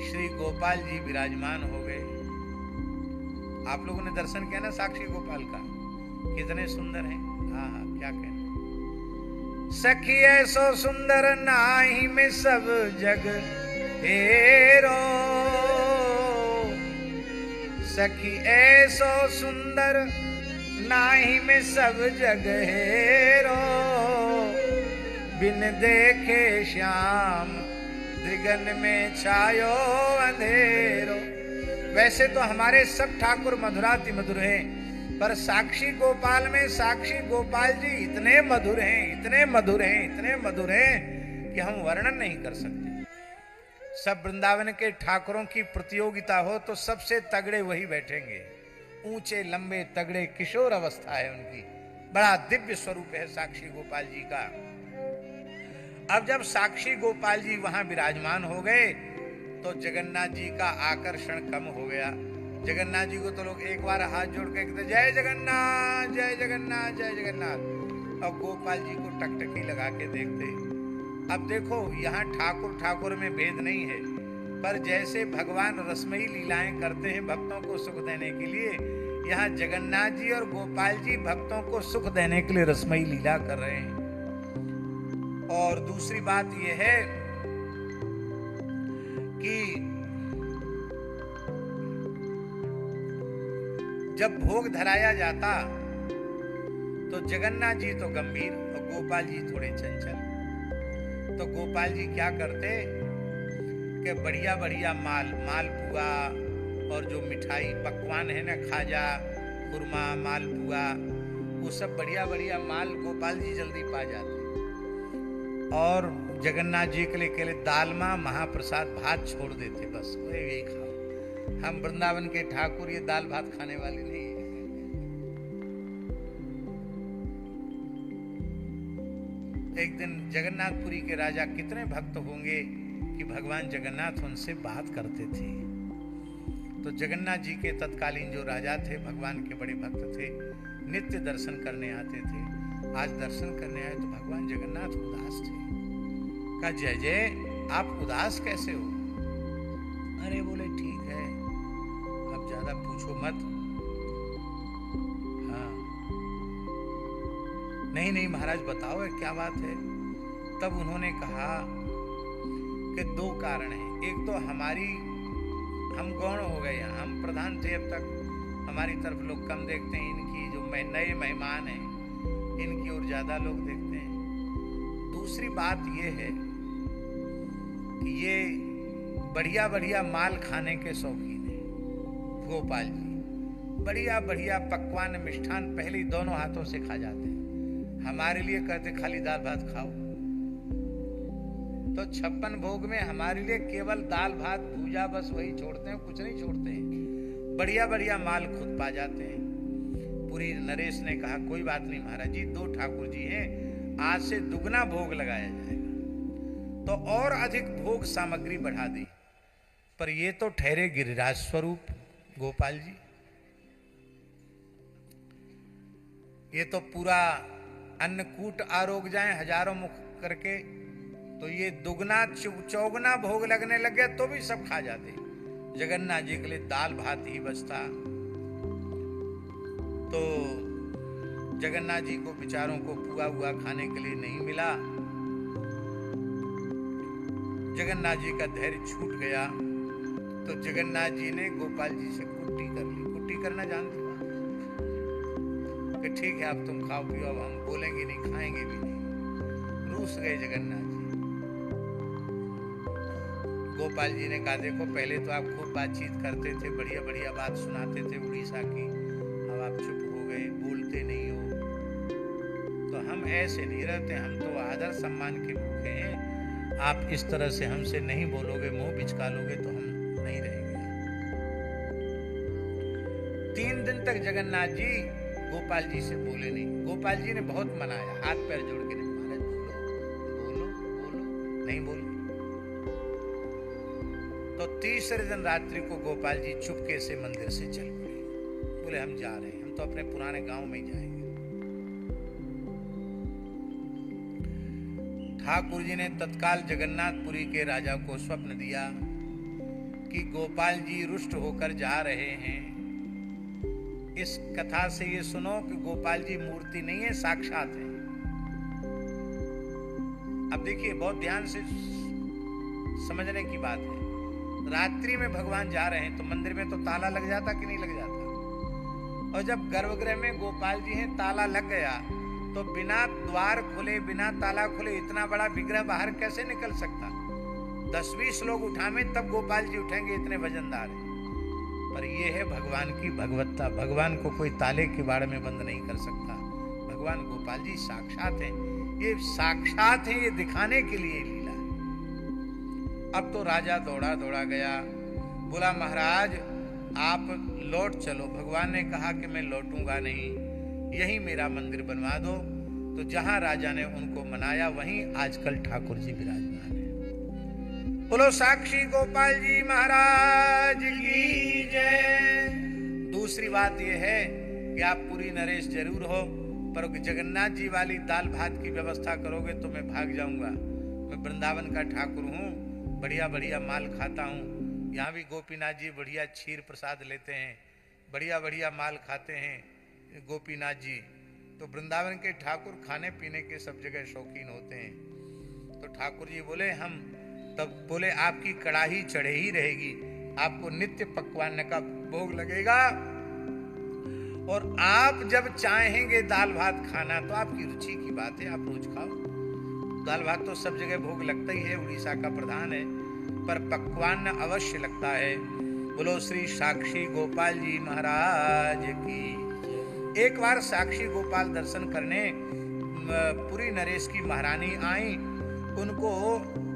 श्री गोपाल जी विराजमान हो गए। आप लोगों ने दर्शन किया ना साक्षी गोपाल का, कितने सुंदर हैं। हाँ हाँ, क्या कहना। सखी ऐसो सुंदर नाही में सब जग हेरो, सखी ऐसो सुंदर नाही में सब जग हेरो, बिन देखे श्याम दिगन में छायो अंधेरो। वैसे तो हमारे सब ठाकुर मधुराति मधुर हैं, पर साक्षी गोपाल में साक्षी गोपाल जी इतने मधुर हैं, इतने मधुर हैं, इतने मधुर हैं कि हम वर्णन नहीं कर सकते। सब वृंदावन के ठाकुरों की प्रतियोगिता हो तो सबसे तगड़े वही बैठेंगे। ऊंचे लंबे तगड़े किशोर अवस्था है उनकी, बड़ा दिव्य स्वरूप है साक्षी गोपाल जी का। अब जब साक्षी गोपाल जी वहां विराजमान हो गए तो जगन्नाथ जी का आकर्षण कम हो गया। जगन्नाथ जी को तो लोग एक बार हाथ जोड़ के कहते जय जगन्नाथ जय जगन्नाथ जय जगन्नाथ, और गोपाल जी को टकटकी लगा के देखते। अब देखो यहाँ ठाकुर ठाकुर में भेद नहीं है, पर जैसे भगवान रसमयी लीलाएं करते हैं भक्तों को सुख देने के लिए, यहाँ जगन्नाथ जी और गोपाल जी भक्तों को सुख देने के लिए रसमयी लीला कर रहे हैं। और दूसरी बात यह है कि जब भोग धराया जाता तो जगन्नाथ जी तो गंभीर और गोपाल जी थोड़े चंचल। तो गोपाल जी क्या करते कि बढ़िया बढ़िया मालपुआ और जो मिठाई पकवान है ना, खाजा खुरमा मालपुआ, वो सब बढ़िया बढ़िया माल गोपाल जी जल्दी पा जाते। और जगन्नाथ जी के लिए केवल दालमा महाप्रसाद भात छोड़ देते, बस यही खाओ। हम वृंदावन के ठाकुर ये दाल भात खाने वाले नहीं है। एक दिन जगन्नाथपुरी के राजा कितने भक्त होंगे कि भगवान जगन्नाथ उनसे बात करते थे। तो जगन्नाथ जी के तत्कालीन जो राजा थे भगवान के बड़े भक्त थे, नित्य दर्शन करने आते थे। आज दर्शन करने आए तो भगवान जगन्नाथ उदास थे। कहा जय जय आप उदास कैसे हो? अरे बोले ठीक है, अब ज्यादा पूछो मत। हाँ नहीं नहीं महाराज बताओ क्या बात है। तब उन्होंने कहा कि दो कारण हैं। एक तो हम गौण हो गए, हम प्रधान थे अब तक, हमारी तरफ लोग कम देखते हैं, इनकी जो नए मेहमान हैं इनकी ओर ज्यादा लोग देखते हैं। दूसरी बात यह है कि ये बढ़िया बढ़िया माल खाने के शौकीन है गोपाल जी। बढ़िया बढ़िया पकवान मिष्ठान पहले ही दोनों हाथों से खा जाते हैं। हमारे लिए कहते खाली दाल भात खाओ, तो 56 भोग में हमारे लिए केवल दाल भात भूजा बस वही छोड़ते हैं, कुछ नहीं छोड़ते हैं। बढ़िया बढ़िया माल खुद पा जाते हैं। पूरी नरेश ने कहा कोई बात नहीं महाराज जी, 2 ठाकुर जी हैं, आज से दुगना भोग लगाया जाएगा। तो और अधिक भोग सामग्री बढ़ा दी, पर ये तो ठहरे गिरिराज स्वरूप गोपाल जी। ये तो पूरा अन्नकूट आरोग जाए हजारों मुख करके, तो ये दुगना चौगुना भोग लगने लग गया तो भी सब खा जाते। जगन्नाथ जी के लिए दाल भात ही बचता। तो जगन्नाथ जी को बेचारों को पुआ हुआ खाने के लिए नहीं मिला। जगन्नाथ जी का धैर्य छूट गया। तो जगन्नाथ जी ने गोपाल जी से कुट्टी कर ली। कुट्टी करना जानते हो कि ठीक है अब तुम खाओ पियो, अब हम बोलेंगे नहीं खाएंगे भी नहीं। रूस गए जगन्नाथ जी। गोपाल जी ने कहा देखो पहले तो आप खूब बातचीत करते थे, बढ़िया बढ़िया बात सुनाते थे उड़ीसा की, अब आप चुप हो गए, बोलते नहीं हो। तो हम ऐसे नहीं रहते, हम तो आदर सम्मान के भूखे हैं। आप इस तरह से हमसे नहीं बोलोगे, मुंह बिचका लोगे तो हम नहीं रहेंगे। 3 दिन तक जगन्नाथ जी गोपाल जी से बोले नहीं। गोपाल जी ने बहुत मनाया, हाथ पैर जोड़ के, महाराज बोलो बोलो बोलो, नहीं बोले। तो तीसरे दिन रात्रि को गोपाल जी चुपके से मंदिर से चल पड़े। बोले हम जा रहे हैं, हम हम तो अपने पुराने गांव में ही जाएंगे। ठाकुर जी ने तत्काल जगन्नाथपुरी के राजा को स्वप्न दिया कि गोपाल जी रुष्ट होकर जा रहे हैं। इस कथा से ये सुनो कि गोपाल जी मूर्ति नहीं है, साक्षात है। अब देखिए, बहुत ध्यान से समझने की बात है। रात्रि में भगवान जा रहे हैं तो मंदिर में तो ताला लग जाता कि नहीं लग जाता, और जब गर्भगृह में गोपाल जी हैं ताला लग गया तो बिना द्वार खुले, बिना ताला खुले इतना बड़ा विग्रह बाहर कैसे निकल सकता? 10-20 लोग उठावे तब गोपाल जी उठेंगे, इतने वजनदार हैं। पर ये है भगवान की भगवत्ता। भगवान को कोई ताले के बाड़ में बंद नहीं कर सकता। भगवान गोपाल जी साक्षात हैं। ये साक्षात है, ये दिखाने के लिए लीला। अब तो राजा दौड़ा दौड़ा गया, बोला महाराज आप लौट चलो। भगवान ने कहा कि मैं लौटूंगा नहीं, यही मेरा मंदिर बनवा दो। तो जहां राजा ने उनको मनाया वहीं आजकल ठाकुर जी विराजमान है। बोलो साक्षी गोपाल जी महाराज की जय। दूसरी बात यह है कि आप पूरी नरेश जरूर हो, पर जगन्नाथ जी वाली दाल भात की व्यवस्था करोगे तो मैं भाग जाऊंगा। मैं वृंदावन का ठाकुर हूँ, बढ़िया बढ़िया माल खाता हूँ। यहाँ भी गोपीनाथ जी बढ़िया क्षीर प्रसाद लेते हैं, बढ़िया बढ़िया माल खाते हैं गोपीनाथ जी। तो वृंदावन के ठाकुर खाने पीने के सब जगह शौकीन होते हैं। तो ठाकुर जी बोले हम, तब बोले आपकी कड़ाही चढ़े ही रहेगी, आपको नित्य पकवान का भोग लगेगा, और आप जब चाहेंगे दाल भात खाना तो आपकी रुचि की बात है, आप रोज खाओ। दाल भात तो सब जगह भोग लगता ही है, उड़ीसा का प्रधान है, पर पकवान अवश्य लगता है। बोलो श्री साक्षी गोपाल जी महाराज की। एक बार साक्षी गोपाल दर्शन करने पूरी नरेश की महारानी आई। उनको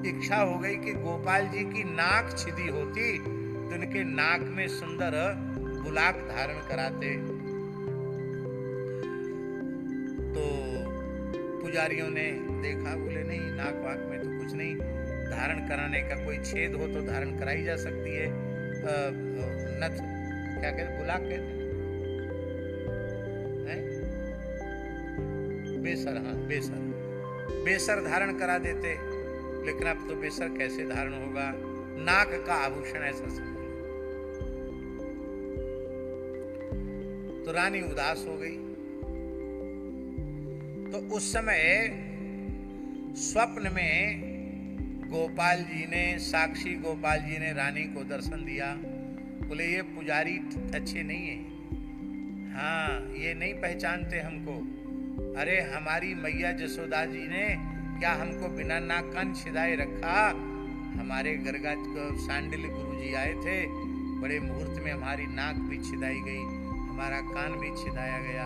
इच्छा हो गई कि गोपाल जी की नाक छिदी होती तो उनके नाक में सुंदर बुलाक धारण कराते। तो पुजारियों ने देखा, बोले नहीं, नाक वाक में तो कुछ नहीं, धारण कराने का कोई छेद हो तो धारण कराई जा सकती है। नथ क्या कहते, बुलाक कहते हैं, बेसर, हाँ बेसर, बेसर धारण करा देते। लेकिन अब तो बेसर कैसे धारण होगा, नाक का आभूषण ऐसा समझ। तो रानी उदास हो गई। तो उस समय स्वप्न में गोपाल जी ने, साक्षी गोपाल जी ने रानी को दर्शन दिया। बोले ये पुजारी अच्छे नहीं है, हाँ ये नहीं पहचानते हमको। अरे हमारी मैया जसोदा जी ने क्या हमको बिना नाक कान छिदाए रखा? हमारे गरगा सांडिल गुरु जी आए थे, बड़े मुहूर्त में हमारी नाक भी छिदाई गई, हमारा कान भी छिदाया गया।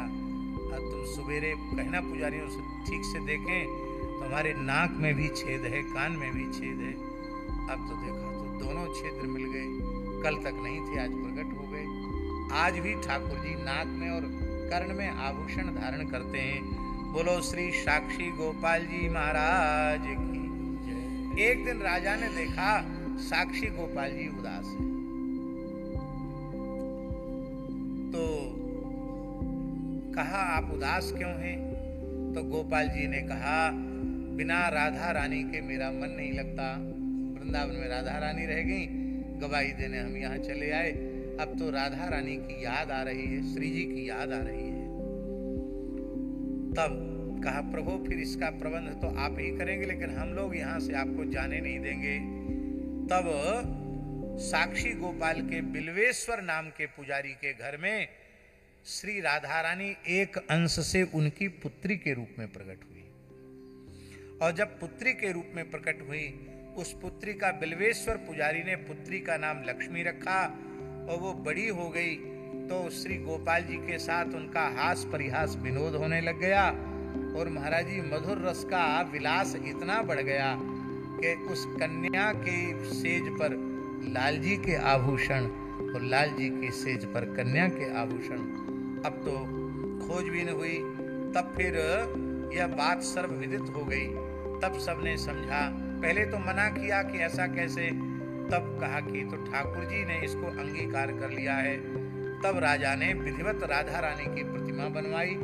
अब तुम सवेरे कहना पुजारियों से ठीक से देखें तो हमारे नाक में भी छेद है, कान में भी छेद है। अब तो देखा तो दोनों छेद मिल गए, कल तक नहीं थे आज प्रकट हो गए। आज भी ठाकुर जी नाक में और कर्ण में आभूषण धारण करते हैं। बोलो श्री साक्षी गोपाल जी महाराज की। एक दिन राजा ने देखा साक्षी गोपाल जी उदास है, तो कहा आप उदास क्यों हैं? तो गोपाल जी ने कहा बिना राधा रानी के मेरा मन नहीं लगता। वृंदावन में राधा रानी रह गई, गवाही देने हम यहाँ चले आए, अब तो राधा रानी की याद आ रही है, श्री जी की याद आ रही है। तब कहा प्रभु फिर इसका प्रबंध तो आप ही करेंगे, लेकिन हम लोग यहाँ से आपको जाने नहीं देंगे। तब साक्षी गोपाल के बिल्वेश्वर नाम के पुजारी के घर में श्री राधा रानी एक अंश से उनकी पुत्री के रूप में प्रकट हुई, और जब पुत्री के रूप में प्रकट हुई, उस पुत्री का बिल्वेश्वर पुजारी ने पुत्री का नाम लक्ष्मी रखा, और वो बड़ी हो गई तो श्री गोपाल जी के साथ उनका हास परिहास विनोद होने लग गया। और महाराज जी मधुर रस का विलास इतना बढ़ गया कि उस कन्या के सेज पर लाल जी के आभूषण और लाल जी की सेज पर कन्या के आभूषण। अब तो खोजबीन हुई, तब फिर यह बात सर्वविदित हो गई। तब सबने समझा, पहले तो मना किया कि ऐसा कैसे, तब कहा कि तो ठाकुर जी ने इसको अंगीकार कर लिया है। तब राजा ने विधिवत राधा रानी की प्रतिमा बनवाई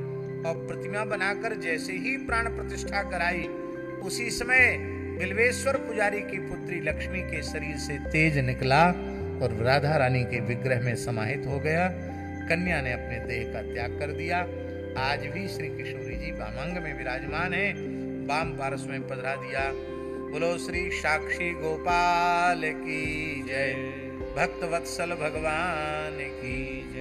और प्रतिमा बनाकर जैसे ही प्राण प्रतिष्ठा कराई, उसी समय बिल्वेश्वर पुजारी की पुत्री लक्ष्मी के शरीर से तेज निकला और राधा रानी के विग्रह में समाहित हो गया। कन्या ने अपने देह का त्याग कर दिया। आज भी श्री किशोरी जी वामांग में विराजमान है, वाम पार्श्व में पधरा दिया। बोलो श्री साक्षी गोपाल की जय, भक्त वत्सल भगवान की जय।